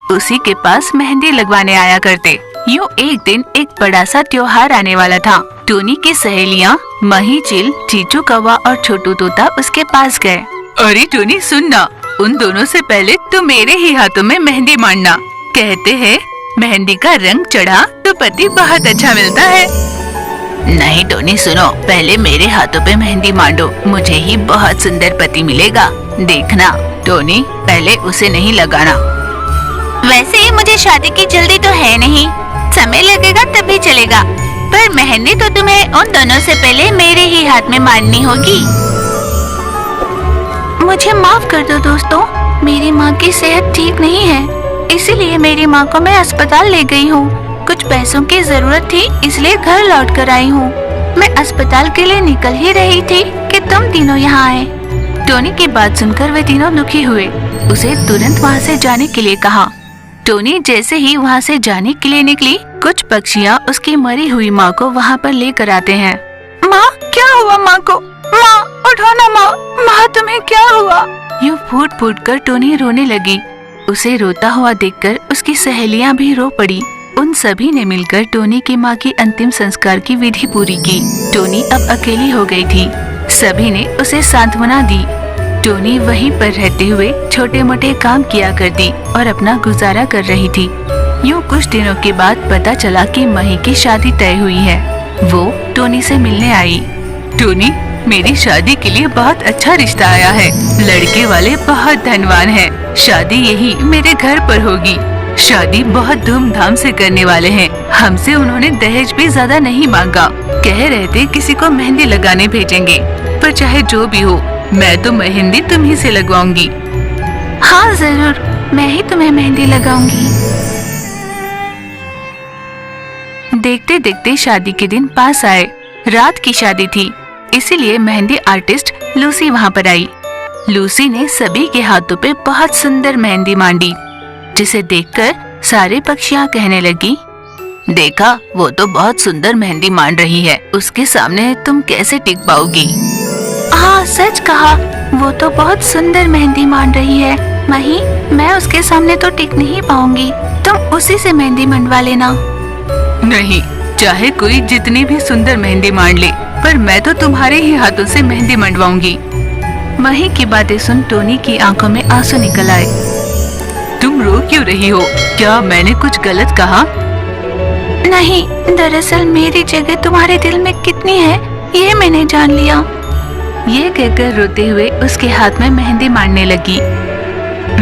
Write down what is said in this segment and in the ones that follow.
उसी के पास मेहंदी लगवाने आया करते। यूँ एक दिन एक बड़ा सा त्योहार आने वाला था। टोनी की सहेलियाँ मही चिल, चीचू कौवा और छोटू तोता उसके पास गए। अरे टोनी सुन ना, उन दोनों से पहले तो मेरे ही हाथों में मेहंदी मांडना। कहते हैं मेहंदी का रंग चढ़ा तो पति बहुत अच्छा मिलता है। नहीं टोनी सुनो, पहले मेरे हाथों पे मेहंदी मांडो, मुझे ही बहुत सुंदर पति मिलेगा। देखना टोनी, पहले उसे नहीं लगाना। वैसे ही मुझे शादी की जल्दी तो है नहीं, समय लगेगा तभी चलेगा, पर मेहंदी तो तुम्हें उन दोनों से पहले मेरे ही हाथ में मारनी होगी। मुझे माफ कर दो दोस्तों, मेरी माँ की सेहत ठीक नहीं है, इसीलिए मेरी माँ को मैं अस्पताल ले गई हूँ। कुछ पैसों की जरूरत थी, इसलिए घर लौट कर आई हूँ। मैं अस्पताल के लिए निकल ही रही थी कि तुम तीनों यहाँ आए। टोनी की बात सुनकर वे तीनों दुखी हुए, उसे तुरंत वहाँ से जाने के लिए कहा। टोनी जैसे ही वहाँ से जाने के लिए निकली, कुछ पक्षियाँ उसकी मरी हुई माँ को वहाँ पर लेकर आते हैं। माँ, क्या हुआ माँ को? माँ उठो ना माँ, माँ तुम्हें क्या हुआ? यूँ फूट फूट कर टोनी रोने लगी। उसे रोता हुआ देखकर उसकी सहेलियाँ भी रो पड़ी। उन सभी ने मिलकर टोनी की माँ की अंतिम संस्कार की विधि पूरी की। टोनी अब अकेली हो गई थी। सभी ने उसे सांत्वना दी। टोनी वहीं पर रहते हुए छोटे मोटे काम किया करती और अपना गुजारा कर रही थी। यूँ कुछ दिनों के बाद पता चला कि मही की शादी तय हुई है। वो टोनी से मिलने आई। टोनी, मेरी शादी के लिए बहुत अच्छा रिश्ता आया है। लड़के वाले बहुत धनवान हैं। शादी यही मेरे घर पर होगी। शादी बहुत धूमधाम से करने वाले हैं। हमसे उन्होंने दहेज भी ज्यादा नहीं मांगा। कह रहे थे किसी को मेहंदी लगाने भेजेंगे, पर चाहे जो भी हो, मैं तो मेहंदी तुम्ही से लगवाऊंगी। हाँ जरूर, मैं ही तुम्हें मेहंदी लगाऊंगी। देखते देखते शादी के दिन पास आए। रात की शादी थी, इसीलिए मेहंदी आर्टिस्ट लूसी वहाँ पर आई। लूसी ने सभी के हाथों पे बहुत सुंदर मेहंदी मांडी, जिसे देखकर सारे पक्षियाँ कहने लगी, देखा वो तो बहुत सुंदर मेहंदी मांड रही है, उसके सामने तुम कैसे टिक पाओगी? हाँ सच कहा, वो तो बहुत सुंदर मेहंदी मांड रही है। मही, मैं उसके सामने तो टिक नहीं पाऊंगी, तुम उसी से मेहंदी मंडवा लेना। नहीं, चाहे कोई जितनी भी सुंदर मेहंदी मांड ले, पर मैं तो तुम्हारे ही हाथों से मेहंदी मंडवाऊंगी। मही की बातें सुन टोनी की आंखों में आंसू निकल आए। तुम रो क्यों रही हो? क्या मैंने कुछ गलत कहा? नहीं, दरअसल मेरी जगह तुम्हारे दिल में कितनी है ये मैंने जान लिया। ये कहकर रोते हुए उसके हाथ में मेहंदी मारने लगी।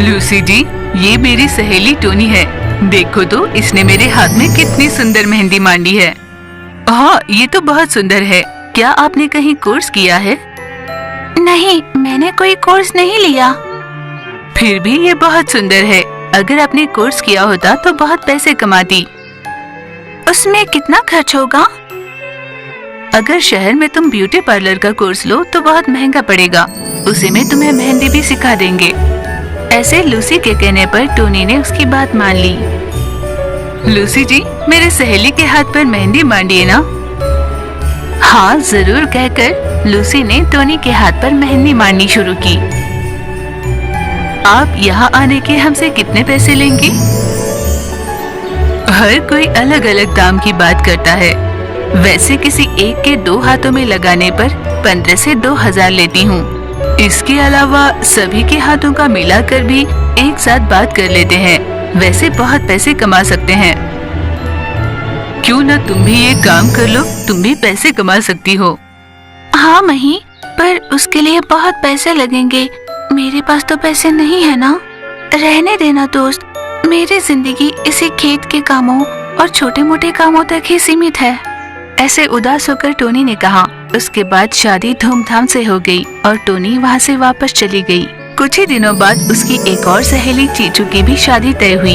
लूसी जी, ये मेरी सहेली टोनी है। देखो तो इसने मेरे हाथ में कितनी सुंदर मेहंदी मांडी है। हाँ, ये तो बहुत सुंदर है। क्या आपने कहीं कोर्स किया है? नहीं, मैंने कोई कोर्स नहीं लिया। फिर भी ये बहुत सुंदर है। अगर आपने कोर्स किया होता तो बहुत पैसे कमाती। उसमें कितना खर्च होगा? अगर शहर में तुम ब्यूटी पार्लर का कोर्स लो तो बहुत महंगा पड़ेगा। उसी में तुम्हें मेहंदी भी सिखा देंगे। ऐसे लूसी के कहने पर टोनी ने उसकी बात मान ली। लूसी जी, मेरे सहेली के हाथ पर मेहंदी मांडिए ना। हाँ जरूर, कहकर लूसी ने टोनी के हाथ पर मेहंदी मांडनी शुरू की। आप यहाँ आने के हमसे कितने पैसे लेंगे? हर कोई अलग अलग दाम की बात करता है। वैसे किसी एक के 2 हाथों में लगाने पर 15 से 2000 लेती हूँ। इसके अलावा सभी के हाथों का मिलाकर भी एक साथ बात कर लेते हैं। वैसे बहुत पैसे कमा सकते हैं। क्यों ना तुम भी ये काम कर लो, तुम भी पैसे कमा सकती हो। हाँ मही, पर उसके लिए बहुत पैसे लगेंगे। मेरे पास तो पैसे नहीं है ना। रहने देना दोस्त, मेरी जिंदगी इसी खेत के कामों और छोटे मोटे कामों तक ही सीमित है। ऐसे उदास होकर टोनी ने कहा। उसके बाद शादी धूमधाम से हो गई और टोनी वहाँ से वापस चली गई। कुछ ही दिनों बाद उसकी एक और सहेली चीचू की भी शादी तय हुई।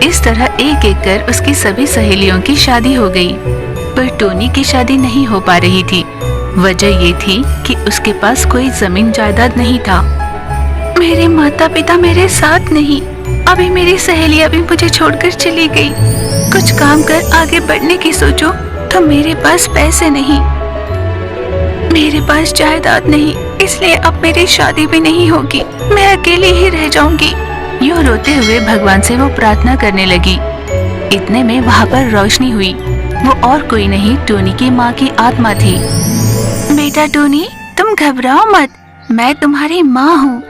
इस तरह एक एक कर उसकी सभी सहेलियों की शादी हो गई, पर टोनी की शादी नहीं हो पा रही थी। वजह ये थी कि उसके पास कोई जमीन जायदाद नहीं था। मेरे माता पिता मेरे साथ नहीं, अभी मेरी सहेलियां भी मुझे छोड़कर चली गई। कुछ काम कर आगे बढ़ने की सोचो तो मेरे पास पैसे नहीं, मेरे पास जायदाद नहीं, इसलिए अब मेरी शादी भी नहीं होगी। मैं अकेली ही रह जाऊंगी। यूं रोते हुए भगवान से वो प्रार्थना करने लगी। इतने में वहाँ पर रोशनी हुई। वो और कोई नहीं, टोनी की माँ की आत्मा थी। बेटा टोनी, तुम घबराओ मत, मैं तुम्हारी माँ हूँ,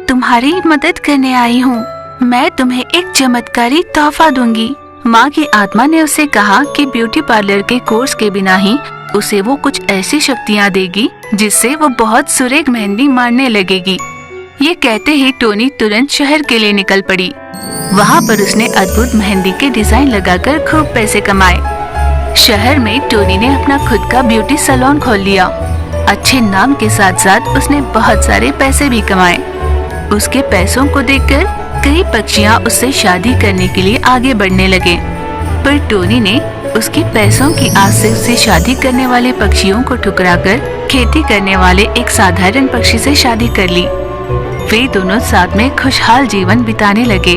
तुम्हारी मदद करने आई हूँ। मैं तुम्हें एक चमत्कारी तोहफा दूंगी। माँ की आत्मा ने उसे कहा कि ब्यूटी पार्लर के कोर्स के बिना ही उसे वो कुछ ऐसी शक्तियाँ देगी जिससे वो बहुत सुरेख मेहंदी मारने लगेगी। ये कहते ही टोनी तुरंत शहर के लिए निकल पड़ी। वहाँ पर उसने अद्भुत मेहंदी के डिजाइन लगाकर खूब पैसे कमाए। शहर में टोनी ने अपना खुद का ब्यूटी सैलून खोल लिया। अच्छे नाम के साथ साथ उसने बहुत सारे पैसे भी कमाए। उसके पैसों को देखकर कई पक्षियाँ उससे शादी करने के लिए आगे बढ़ने लगे, पर टोनी ने उसके पैसों की आस से उससे शादी करने वाले पक्षियों को ठुकराकर खेती करने वाले एक साधारण पक्षी से शादी कर ली। वे दोनों साथ में खुशहाल जीवन बिताने लगे।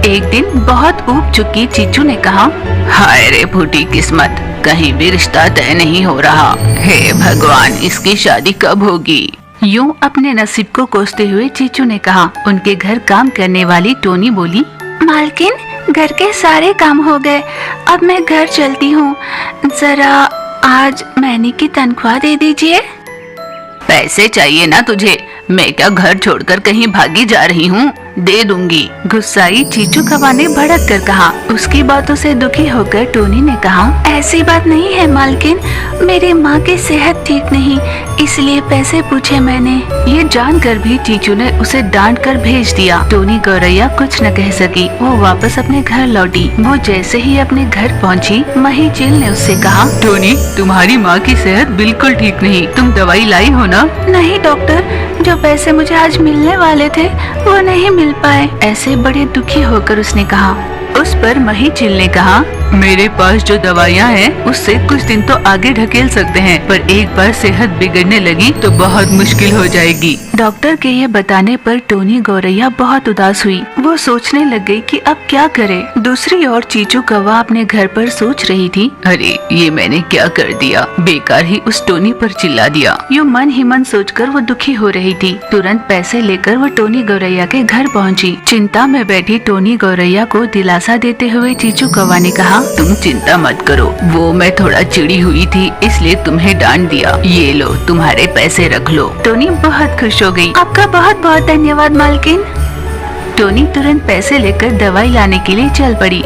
एक दिन बहुत ऊब चुकी चीचू ने कहा, हाय रे फूटी किस्मत, कहीं भी रिश्ता तय नहीं हो रहा। हे भगवान, इसकी शादी कब होगी? यूं अपने नसीब को कोसते हुए चीचू ने कहा। उनके घर काम करने वाली टोनी बोली, मालकिन, घर के सारे काम हो गए, अब मैं घर चलती हूँ। जरा आज महीने की तनख्वाह दे दीजिए। पैसे चाहिए ना तुझे? मैं क्या घर छोड़कर कहीं भागी जा रही हूँ? दे दूंगी। गुस्साई चीचू कौवा ने भड़क कर कहा। उसकी बातों से दुखी होकर टोनी ने कहा, ऐसी बात नहीं है मालकिन, मेरी माँ की सेहत ठीक नहीं, इसलिए पैसे पूछे मैंने। ये जानकर भी चीचू ने उसे डांट कर भेज दिया। टोनी गौरैया कुछ न कह सकी। वो वापस अपने घर लौटी। वो जैसे ही अपने घर पहुँची, मही चिल ने उससे कहा, टोनी, तुम्हारी माँ की सेहत बिल्कुल ठीक नहीं, तुम दवाई लाई हो ना? नहीं डॉक्टर, जो पैसे मुझे आज मिलने वाले थे वो नहीं मिल पाए। ऐसे बड़े दुखी होकर उसने कहा। उस पर मही चिल ने कहा, मेरे पास जो दवाइयाँ हैं उससे कुछ दिन तो आगे ढकेल सकते हैं, पर एक बार सेहत बिगड़ने लगी तो बहुत मुश्किल हो जाएगी। डॉक्टर के ये बताने पर टोनी गौरैया बहुत उदास हुई। वो सोचने लग गई कि अब क्या करे। दूसरी ओर चीचू कौवा अपने घर पर सोच रही थी, अरे ये मैंने क्या कर दिया, बेकार ही उस टोनी पर चिल्ला दिया। यूं मन ही मन सोचकर वो दुखी हो रही थी। तुरंत पैसे लेकर वो टोनी गौरैया के घर पहुँची। चिंता में बैठी टोनी गौरैया को दिलासा देते हुए चीचू कौवा ने कहा, तुम चिंता मत करो, वो मैं थोड़ा चिड़ी हुई थी इसलिए तुम्हें डांट दिया। ये लो, तुम्हारे पैसे रख लो। टोनी बहुत खुश हो गई। आपका बहुत बहुत धन्यवाद मालकिन। टोनी तुरंत पैसे लेकर दवाई लाने के लिए चल पड़ी।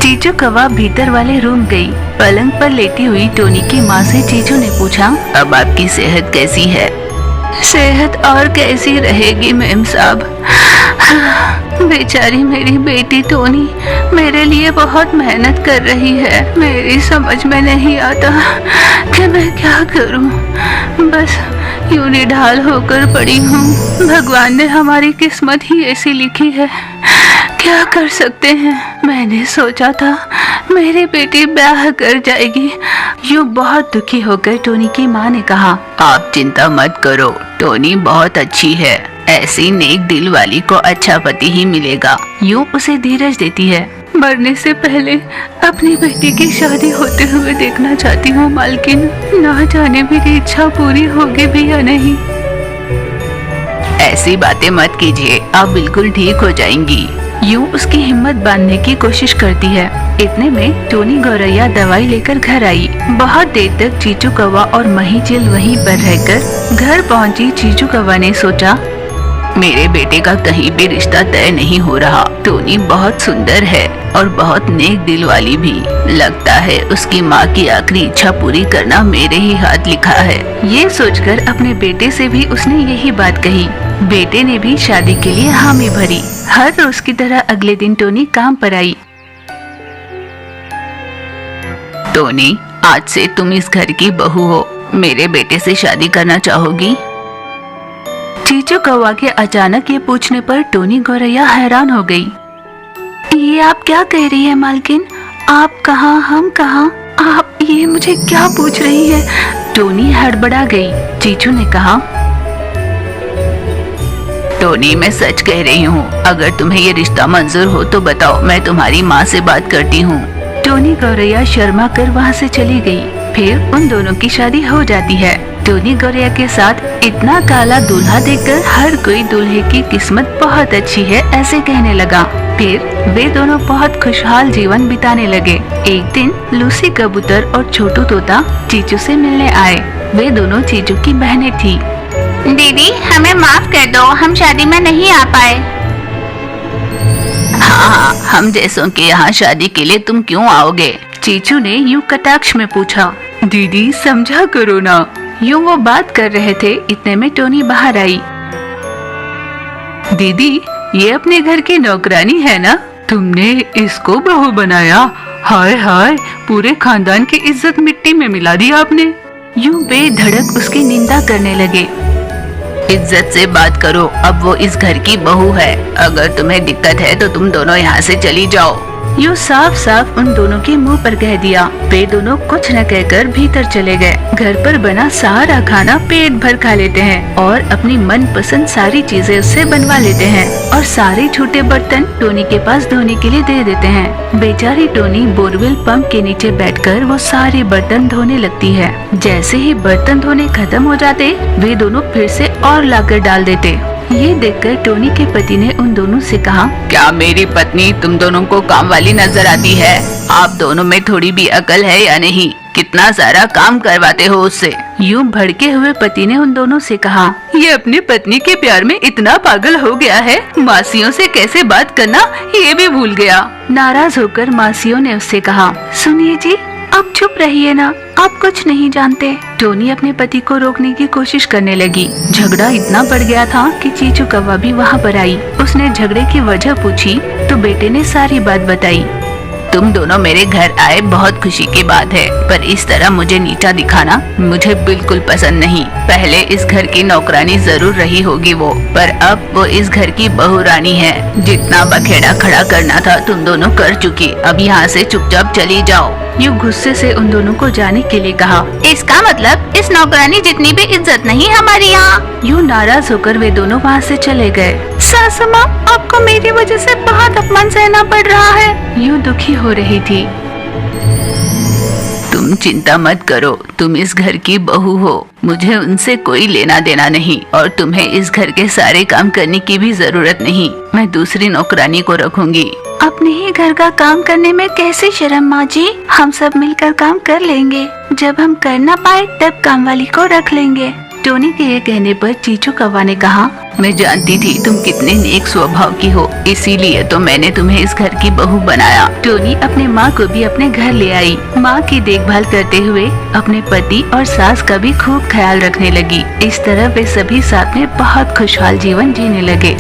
चीचू कौवा भीतर वाले रूम गई। पलंग पर लेटी हुई टोनी की माँ से चीचू ने पूछा, अब आपकी सेहत कैसी है? सेहत और कैसी रहेगी मेम साहब, बेचारी मेरी बेटी टोनी मेरे लिए बहुत मेहनत कर रही है। मेरी समझ में नहीं आता कि मैं क्या करूं। बस यूं निढाल होकर पड़ी हूं। भगवान ने हमारी किस्मत ही ऐसी लिखी है, क्या कर सकते हैं। मैंने सोचा था मेरी बेटी ब्याह कर जाएगी। यूं बहुत दुखी होकर टोनी की माँ ने कहा, आप चिंता मत करो, टोनी बहुत अच्छी है, ऐसी नेक दिल वाली को अच्छा पति ही मिलेगा। यूं उसे धीरज देती है। मरने से पहले अपनी बेटी की शादी होते हुए देखना चाहती हूँ मालकिन, ना जाने मेरी इच्छा पूरी होगी भी या नहीं। ऐसी बातें मत कीजिए, आप बिल्कुल ठीक हो जाएंगी। यूं उसकी हिम्मत बांधने की कोशिश करती है। इतने में टोनी गौरैया दवाई लेकर घर आई। बहुत देर तक चीचू कौवा और मही चिल वहीं पर रहकर घर पहुंची। चीचू कौवा ने सोचा, मेरे बेटे का कहीं भी रिश्ता तय नहीं हो रहा। टोनी बहुत सुंदर है और बहुत नेक दिल वाली भी। लगता है उसकी माँ की आखिरी इच्छा पूरी करना मेरे ही हाथ लिखा है। ये सोचकर अपने बेटे से भी उसने यही बात कही। बेटे ने भी शादी के लिए हामी भरी। हर रोज की तरह अगले दिन टोनी काम पर आई। टोनी, आज से तुम इस घर की बहू हो, मेरे बेटे से शादी करना चाहोगी? चीचू कौवा के अचानक ये पूछने पर टोनी गौरैया हैरान हो गई। ये आप क्या कह रही है मालकिन? आप कहाँ, हम कहाँ? आप ये मुझे क्या पूछ रही है? टोनी हड़बड़ा गई। चीचू ने कहा, टोनी मैं सच कह रही हूँ, अगर तुम्हें ये रिश्ता मंजूर हो तो बताओ, मैं तुम्हारी माँ से बात करती हूँ। टोनी गौरैया शर्मा कर वहाँ से चली गई। फिर उन दोनों की शादी हो जाती है। टोनी गौरैया के साथ इतना काला दूल्हा देखकर हर कोई दूल्हे की किस्मत बहुत अच्छी है ऐसे कहने लगा। फिर वे दोनों बहुत खुशहाल जीवन बिताने लगे। एक दिन लूसी कबूतर और छोटू तोता चीचू से मिलने आए। वे दोनों चीचू की बहनें थी। दीदी हमें माफ कर दो, हम शादी में नहीं आ पाए। हाँ, हम जैसों के यहाँ शादी के लिए तुम क्यों आओगे? चीचू ने यूं कटाक्ष में पूछा। दीदी समझा करो ना। यूं वो बात कर रहे थे, इतने में टोनी बाहर आई। दीदी ये अपने घर की नौकरानी है ना? तुमने इसको बहू बनाया? हाय हाय, पूरे खानदान की इज्जत मिट्टी में मिला दी आपने। यूं बेधड़क उसकी निंदा करने लगे। इज्जत से बात करो, अब वो इस घर की बहू है। अगर तुम्हें दिक्कत है तो तुम दोनों यहाँ से चली जाओ। यूं साफ साफ उन दोनों के मुंह पर कह दिया। वे दोनों कुछ न कहकर भीतर चले गए। घर पर बना सारा खाना पेट भर खा लेते हैं और अपनी मनपसंद सारी चीजें उससे बनवा लेते हैं और सारे छोटे बर्तन टोनी के पास धोने के लिए दे देते हैं। बेचारी टोनी बोरवेल पंप के नीचे बैठकर वो सारे बर्तन धोने लगती है। जैसे ही बर्तन धोने खत्म हो जाते, वे दोनों फिर से और लाकर डाल देते। ये देखकर टोनी के पति ने उन दोनों से कहा, क्या मेरी पत्नी तुम दोनों को काम वाली नजर आती है? आप दोनों में थोड़ी भी अकल है या नहीं? कितना सारा काम करवाते हो उससे। यूं भड़के हुए पति ने उन दोनों से कहा, ये अपनी पत्नी के प्यार में इतना पागल हो गया है, मासियों से कैसे बात करना ये भी भूल गया। नाराज होकर मासियों ने उससे कहा, सुनिए जी, आप चुप रहिए ना, आप कुछ नहीं जानते। टोनी अपने पति को रोकने की कोशिश करने लगी। झगड़ा इतना बढ़ गया था कि चीचू कौवा भी वहाँ पर आई। उसने झगड़े की वजह पूछी तो बेटे ने सारी बात बताई। तुम दोनों मेरे घर आए बहुत खुशी की बात है, पर इस तरह मुझे नीचा दिखाना मुझे बिल्कुल पसंद नहीं। पहले इस घर की नौकरानी जरूर रही होगी वो, पर अब वो इस घर की बहू रानी है। जितना बखेड़ा खड़ा करना था तुम दोनों कर चुकी, अब यहाँ से चुपचाप चली जाओ। यूं गुस्से से उन दोनों को जाने के लिए कहा। इसका मतलब इस नौकरानी जितनी भी इज्जत नहीं हमारी यहाँ। यूं नाराज होकर वे दोनों वहाँ से चले गए। सासू माँ, आपको मेरी वजह से बहुत अपमान सहना पड़ रहा है। यूं दुखी हो रही थी। तुम चिंता मत करो, तुम इस घर की बहू हो, मुझे उनसे कोई लेना देना नहीं और तुम्हें इस घर के सारे काम करने की भी जरूरत नहीं। मैं दूसरी नौकरानी को रखूंगी। अपने ही घर का काम करने में कैसी शर्म माँ जी? हम सब मिलकर काम कर लेंगे। जब हम कर ना पाए तब काम वाली को रख लेंगे। टोनी के ये कहने पर चीचू कौवा ने कहा, मैं जानती थी तुम कितने नेक स्वभाव की हो, इसीलिए तो मैंने तुम्हें इस घर की बहू बनाया। टोनी अपने माँ को भी अपने घर ले आई। माँ की देखभाल करते हुए अपने पति और सास का भी खूब ख्याल रखने लगी। इस तरह वे सभी साथ में बहुत खुशहाल जीवन जीने लगे।